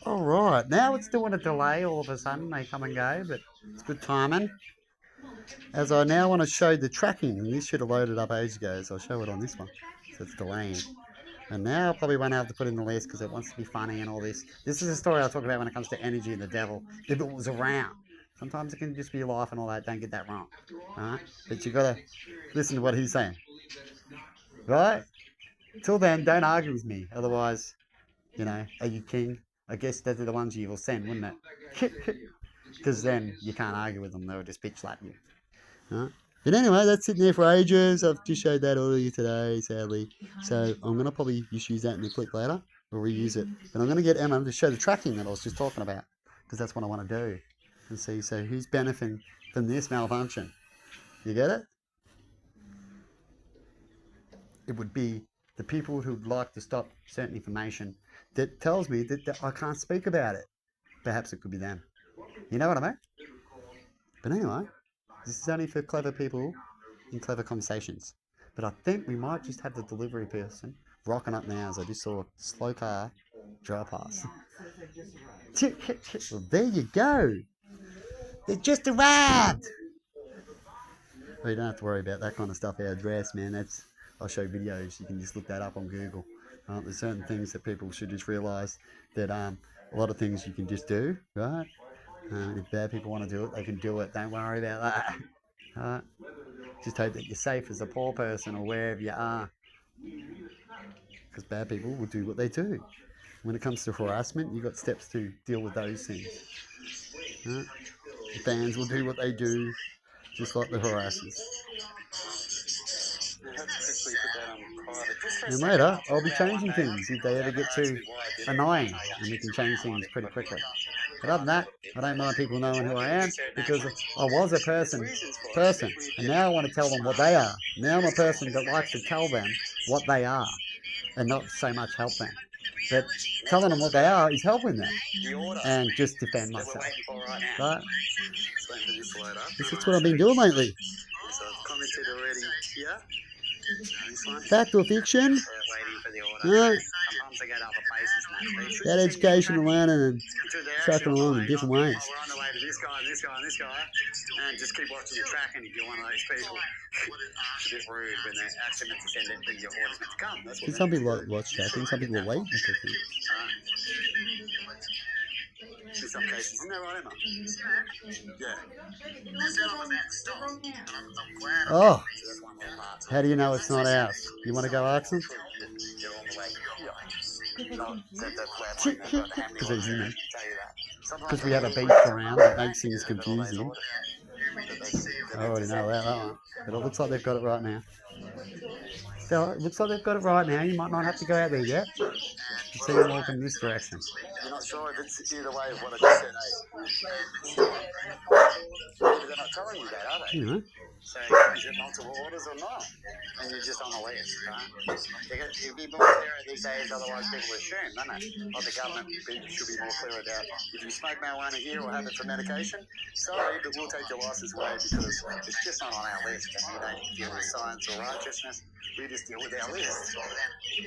All right, now it's doing a delay all of a sudden. They come and go, but it's good timing. As I now want to show the tracking. This should have loaded up ages ago, so I'll show it on this one. So it's delaying. And now I probably won't have to put in the list because it wants to be funny and all this. This is a story I talk about when it comes to energy and the devil. If it was around, sometimes it can just be life and all that. Don't get that wrong, all right? But you gotta listen to what he's saying, right? Till then, don't argue with me. Otherwise, are you king? I guess those are the ones you will send, wouldn't it? Because then you can't argue with them. They'll just bitch slap you. Right? But anyway, that's sitting there for ages. I've just showed that earlier today, sadly. So I'm going to probably just use that in a clip later or reuse it. But I'm going to get Emma to show the tracking that I was just talking about because that's what I want to do. And see, so who's benefiting from this malfunction? You get it? It would be the people who'd like to stop certain information that tells me that I can't speak about it. Perhaps it could be them. You know what I mean? But anyway, this is only for clever people in clever conversations. But I think we might just have the delivery person rocking up now as I just saw a slow car drive past. Well, there you go. They just arrived. Well, you don't have to worry about that kind of stuff. Our address, man. I'll show videos. You can just look that up on Google. There's certain things that people should just realise that a lot of things you can just do, right? If bad people want to do it, they can do it. Don't worry about that. Right? Just hope that you're safe as a poor person or wherever you are. Because bad people will do what they do. When it comes to harassment, you've got steps to deal with those things. Right? The fans will do what they do, just like the harassers. And later, I'll be changing things if they ever get too annoying, and we can change things pretty quickly. But other than that, I don't mind people knowing who I am because I was a person, and now I want to tell them what they are. Now I'm a person that likes to tell them what they are, and not so much help them. But telling them what they are is helping them, and just defend myself. Right? This is what I've been doing lately. Fact or fiction? Right. That education and learning and trucking along in different ways. We're on the way to this guy and this guy and this guy, and just keep watching your tracking if you're one of those people. It's a bit rude when they're actually meant to send it when your order's meant to come. That's what Some people watch tracking, some people are waiting for things. In some cases, isn't that right, Emma? Yeah. Oh, how do you know it's not ours? You want to go ask them? Because he's human. Because we have a beef around that makes things confusing. I already know that one. But it looks like they've got it right now. So it looks like they've got it right now. You might not have to go out there yet. You see them walking in this direction. You're not sure if it's either way of what I just said, eh? They're not telling you that, are they? You know. So is it multiple orders or not? And you're just on the list, right? It'd be more clear these days, otherwise people assume, don't they? Like the government should be more clear about if you smoke marijuana here or have it for medication, sorry, but we'll take your license away because it's just not on our list and we don't deal with science or righteousness. We just deal with our list.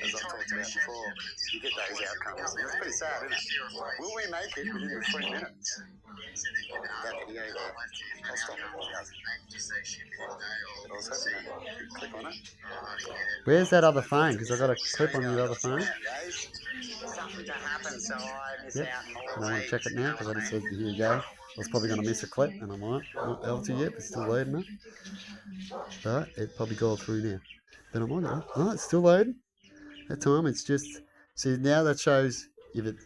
As I've talked about before, you get those outcomes. And it's pretty sad, isn't it? Will we make it within the 3 minutes? That video there. I'll stop it. I was hoping that click on it. Where's that other phone? Because I've got a clip on your other phone. Something to happen, so I miss Yep. out more. And I want to check it now because I just said, here you go. I was probably going to miss a clip and I might not be able to yet, but it's still loading it. But it probably got through now. But I might go. Oh, it's still loading. That time it's just, see now that shows if it's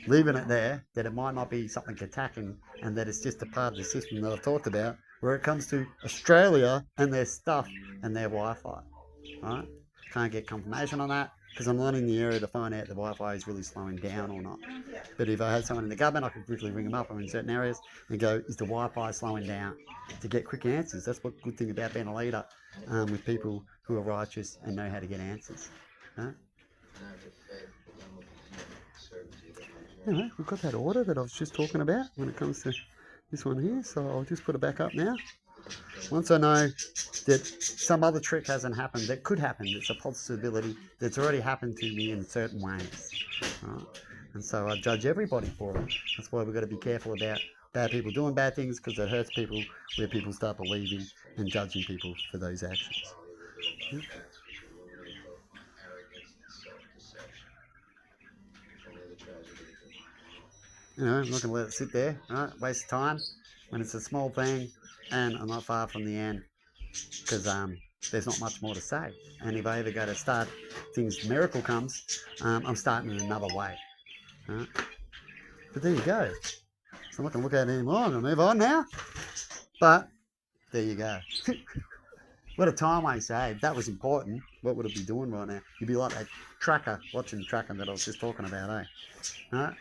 leaving it there, that it might not be something attacking and that it's just a part of the system that I've talked about where it comes to Australia and their stuff and their Wi-Fi. Right? Can't get confirmation on that because I'm not in the area to find out the Wi-Fi is really slowing down or not. But if I had someone in the government, I could quickly ring them up. I'm in certain areas and go, is the Wi-Fi slowing down? To get quick answers. That's what good thing about being a leader with people who are righteous and know how to get answers. Right? Anyway, we've got that order that I was just talking about when it comes to this one here. So I'll just put it back up now. Once I know that some other trick hasn't happened, that could happen, it's a possibility that's already happened to me in certain ways. Right? And so I judge everybody for it. That's why we've got to be careful about bad people doing bad things, because it hurts people, where people start believing and judging people for those actions. You know, I'm not going to let it sit there, right? Waste of time when it's a small thing, and I'm not far from the end, because there's not much more to say. And if I ever go to start things, miracle comes, I'm starting in another way. Right? But there you go. So I'm not going to look at it anymore. I'm going to move on now. But there you go. What a time waster, eh? If that was important, what would it be doing right now? You'd be like that tracker, watching the tracker that I was just talking about, eh? Right?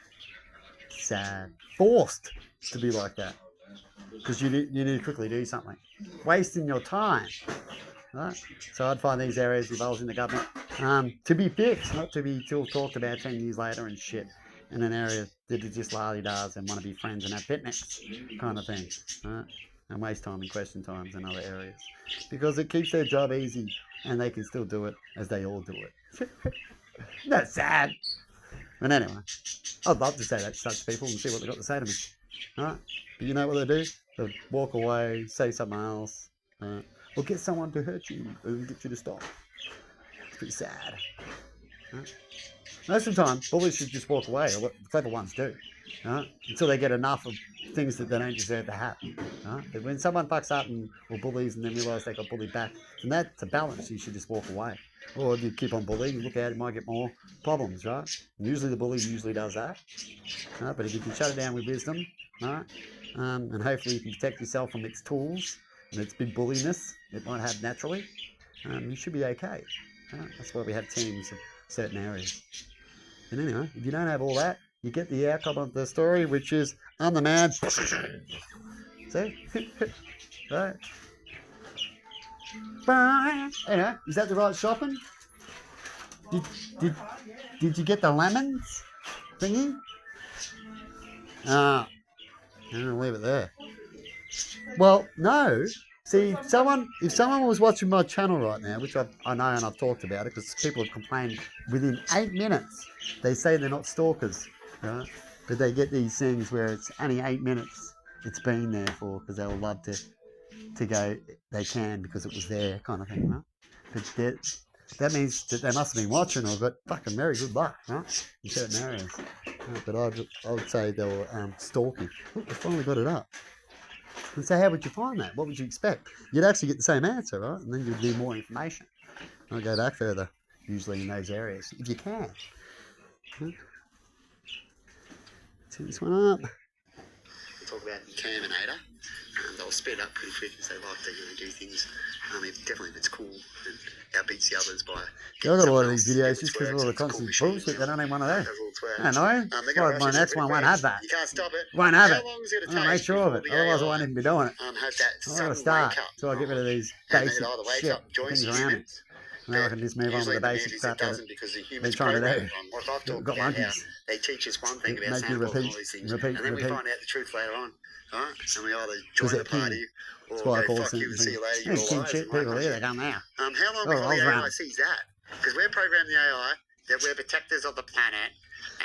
Sad. Forced to be like that. Because you need to quickly do something. Wasting your time. Right? So I'd find these areas, if I was in the government, to be fixed, not to be still talked about 10 years later and shit in an area that is just lardy-dars and want to be friends and have picnics kind of thing. Right? And waste time and question times in other areas. Because it keeps their job easy and they can still do it as they all do it. That's sad. But anyway, I'd love to say that to such people and see what they've got to say to me. Right? But you know what they do? They walk away, say something else, or get someone to hurt you and get you to stop. It's pretty sad. Right? Most of the time, bullies should just walk away, or what the clever ones do, right? Until they get enough of things that they don't deserve to have. Right? But when someone fucks up or bullies and then realise they got bullied back, then that's a balance. You should just walk away. Or if you keep on bullying, you look out, you might get more problems, right? And usually the bully usually does that. Right? But if you can shut it down with wisdom, right? And hopefully you can protect yourself from its tools and its big bulliness it might have naturally, you should be okay. Right? That's why we have teams of certain areas. And anyway, if you don't have all that, you get the outcome of the story, which is, I'm the man. See? Right? Anyway, is that the right shopping? Did you get the lemons thingy? Ah, I'm gonna leave it there. Well, no. See, if someone was watching my channel right now, which I know and I've talked about it, because people have complained within 8 minutes, they say they're not stalkers, right? But they get these things where it's only 8 minutes it's been there for, because they'll love to go, they can because it was there kind of thing, right? But that means that they must have been watching or got fucking very good luck, right? In certain areas. But I would say they were stalking. Oh, I finally got it up. And so how would you find that? What would you expect? You'd actually get the same answer, right? And then you'd need more information. I'll go back further, usually in those areas, if you can. See this one up. Talk about Terminator. They'll speed up pretty quick as they like to do things. Definitely if it's cool and outbeats the others by... I got a lot of these videos just because of all the constant bullshit. They don't have one of those. I know. Well, my next one won't have that. You can't stop it. Won't have it. How long is it I'm going to make sure of it. Otherwise I won't even be doing it. Have that I'm going sudden to start. wake up. So I get rid of these And basic then either wake shit up, join things some around it. humans. Now I can just move on with the basic crap that because the they're humans trying to do. programmed on. Like I've talked Got about how monkeys. they teach us one thing Make about you Santa Claus and repeat, all these things, repeat, and then we repeat. find out the truth later on. Right? And we either Because join the they're party king. or That's why I go call fuck you and see you later. There's You're king shit alive. people here, they come now. How long Oh, before I was the AI around. sees that? Because we're programming the AI that we're protectors of the planet.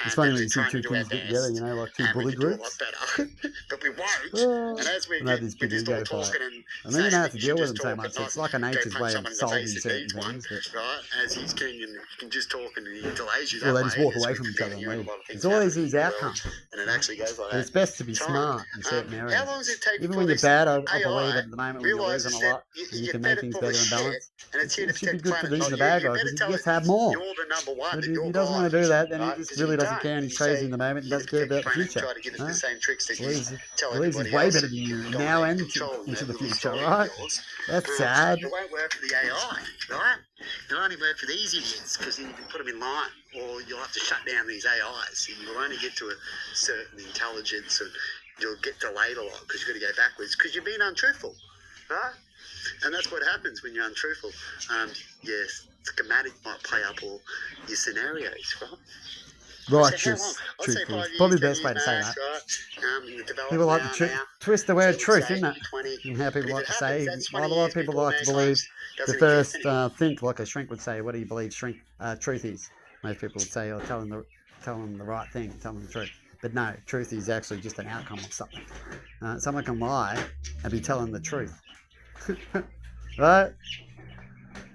It's funny and when you see trying two to do our kings get best, together, you know, like two and we bully can do a lot groups. better, but we won't. Well, And as we and they have get this we're big just all ego fight. talking and And then you saying don't have that to you deal should with just them so talk much. and It's not like a go nature's punch way of someone in the solving face that certain needs one, things. But, right? As he's king and you can just talk and he delays you that well, they way. just walk and away it's from each other preventing and you leave. a lot of things It's always happening these in the world, outcomes. and it actually goes like But that. it's best to be Time. smart in certain How areas. long does it take Even before when you're this bad, I AI believe at the moment when you're realizes losing a that lot and you you're can fed make it things full better of and shit, balanced, and it's here to it should be protect the good for planet, these not and the you. bad You guy better because he tell gets it to have more. you're the number one, But that he you're doesn't God, want to do that, then right? he just Because really you doesn't don't. care and he's You crazy say in the moment and you're to doesn't care protect the about the planet and future. try to give us Huh? the same tricks that you tell Believes he's everybody way else. better than you You now dominate and and control into the that little future, story right? of yours. That's sad. It won't work for the AI, right? It'll only work for these idiots because then you can put them in line, or you'll have to shut down these AIs. And you'll only get to a certain intelligence, and you'll get delayed a lot because you've got to go backwards because you're being untruthful, right? And that's what happens when you're untruthful. Your schematic might play up all your scenarios, right? Righteous, I'd say truthful. 5 years, Probably the 10 best way to years say max, that. right? In the development People like to now. twist the So word I would truth, say isn't it? maybe 20. And how people But like if to it say, happens, that's well, 20 a lot of years people before like to mankind believe the doesn't first exist anymore. think, like a shrink would say, what do you believe truth is? Most people would say, oh, telling tell them the right thing, tell them the truth. But no, truth is actually just an outcome of something. Someone can lie and be telling the truth, right?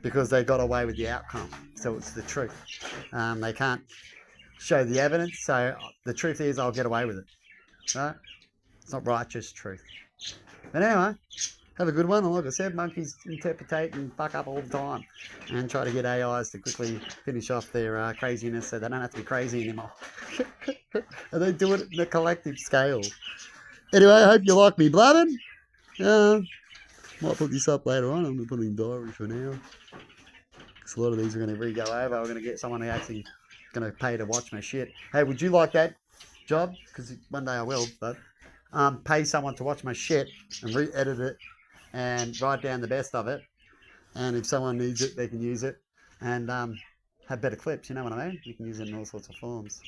Because they got away with the outcome, so it's the truth. They can't show the evidence, so the truth is I'll get away with it, right? It's not righteous truth. But anyway, have a good one. And like I said, monkeys interpretate and fuck up all the time and try to get AIs to quickly finish off their craziness so they don't have to be crazy anymore. And they do it in a collective scale. Anyway, I hope you like me blabbing. Might put this up later on. I'm going to put it in diary for now. Because a lot of these are going to re-go over. We're going to get someone who actually going to pay to watch my shit. Hey, would you like that job? Because one day I will, but pay someone to watch my shit and re-edit it and write down the best of it. And if someone needs it, they can use it and have better clips. You know what I mean? You can use it in all sorts of forms.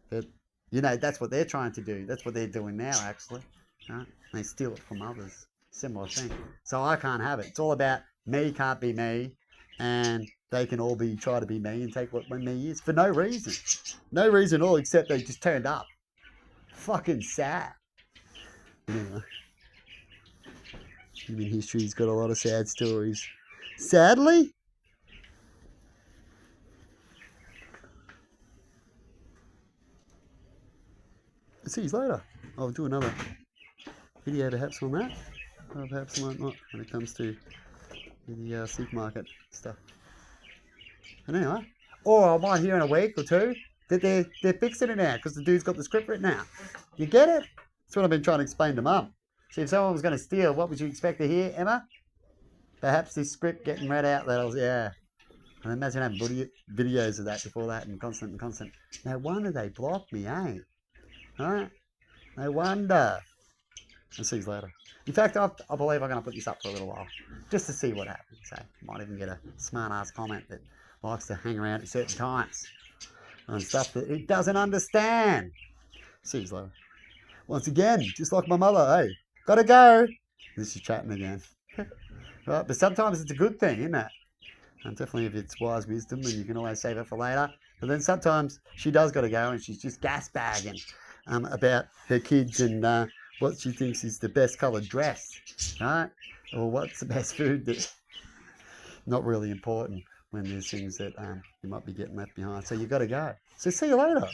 But, you know, that's what they're trying to do. That's what they're doing now, actually. Right? They steal it from others. Similar thing. So I can't have it. It's all about me can't be me, and they can all try to be me and take what me is for no reason. No reason at all except they just turned up. Fucking sad. Anyway. Human history's got a lot of sad stories. Sadly? See you later. I'll do another video perhaps on that. Or perhaps I might not when it comes to the supermarket stuff. But anyway, or I might hear in a week or two that they're fixing it now because the dude's got the script written out. You get it? That's what I've been trying to explain to Mum. See, if someone was going to steal, what would you expect to hear, Emma? Perhaps this script getting read out that I was, yeah. And imagine having videos of that before that and constant. No wonder they blocked me, eh? Alright? No wonder. I'll see you later. In fact, I believe I'm going to put this up for a little while. Just to see what happens. So, might even get a smart-ass comment that likes to hang around at certain times. And stuff that it doesn't understand. See you later. Once again, just like my mother, hey, gotta go. This is chatting again. Right, but sometimes it's a good thing, isn't it? And definitely if it's wise wisdom, then you can always save it for later. But then sometimes she does gotta go and she's just gas bagging about her kids and what she thinks is the best coloured dress, right? Or what's the best food that not really important when there's things that you might be getting left behind. So you gotta go. So see you later.